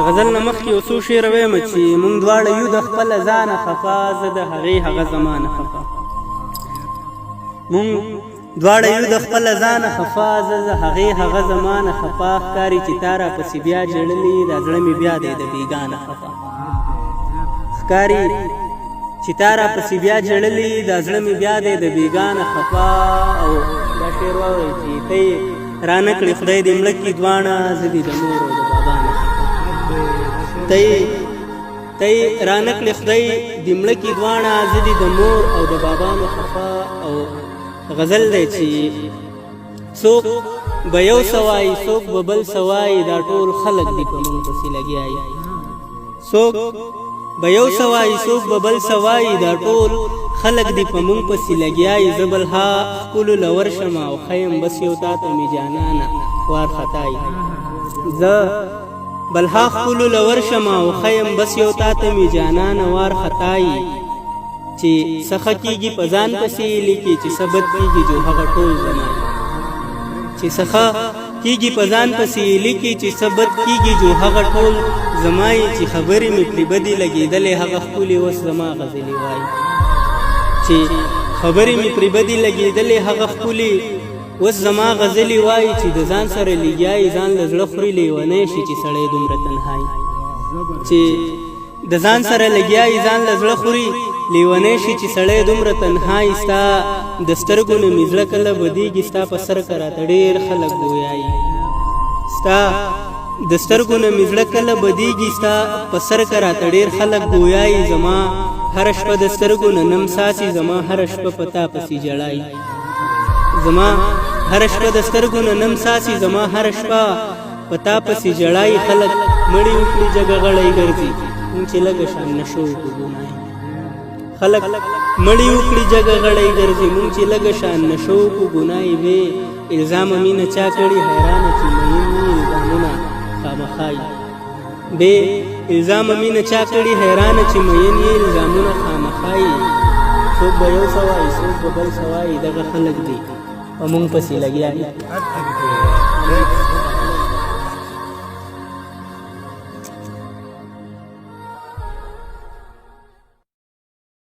غزل نه مخکې یو څو شعر ویم چې مونږ دواړه یو د خپله ځانه خفا زه د هغې هغه زمانه خفا مونږ دواړه یو د خپله ځانه خفا زه د هغې هغه زمانه خفا ښکاري چې تا راپسې بیا ژړلي دا زړه مې بیا دی د بېګانه خفا ښکاري چې تا راپسې بیا ژړلي دا زړه مې بیا دی د بېګانه خفا او دا شعر واورئ چې ته یې رانه کړې خدای دې مړه کړي دواړه زه دې د مور او د بابا نه ته یې رانه کړې خدای دې مړه کړي دواړه زه دې د مور او د بابا نه خفا او غزل دی چې څوک به یو سوای څوک به بل سوای دا ټول خلک دې په مونږ پسې لګیایي څوک به یو سوای څوک به بل سوای دا ټول خلک دې په مونږ پسې لګیایي زه بلها ښکلو له ورشم او ښیم بس یو تا ته مې جانانه وارخطایي زه بلها ښکلو له ورشم او ښیم بس یو تا ته مې جانانه وارخطایي چې څخه کېږي په ځان پسې لیکي چې ثبت کېږي جو هغه ټول زما چې څخه کېږي په ځان پسې لیکي چې ثبت کېږي جو هغه ټول زما چې خبرې مې پرې بدې لګېدلې هغه ښکلې اوس زما غزلې وایي چې خبرې مې پرې بدې لګېدلې هغه ښکلې اوس زما غزلې وایي چې د ځان سره لګیایي ځان له زړه خوري لیونی شي چې سړی دومره تنهایي چې د ځان سره لګیایي ځان له زړه خوري لیونی شي چې سړی دومره تنهایي ستا د سترګو نه مې زړه کله بدېږي ستا په سر که راته ډېر خلک ګویایي ستا د سترګو نه مې زړه کله بدېږي ستا په سر که راته ډېر خلک ګویایي زما هره شپه د سترګو نه نم ساسي زما هره شپه په تا پسې ژړایي زما هره شپه د سترګو نه نم ساسي زما هره شپه په تا پسې ژړایي خلک مړي وکړي جګه غړی ګرځي مونږ چې لږه شان نشو په ګنایي خلک مړي وکړي جګه غړی ګرځي مونږ چې لږه شان نشو په ګنایي وې الزام مینه چا کړي حیرانه چې مین وي الزامونه خامخایي بې الزام مینه چا کړي حیرانه چې مین یې الزامونه خامخایي څوک به یو سوای څوک به بل سوای دغه خلک دي په مونږ پسې لګیا دي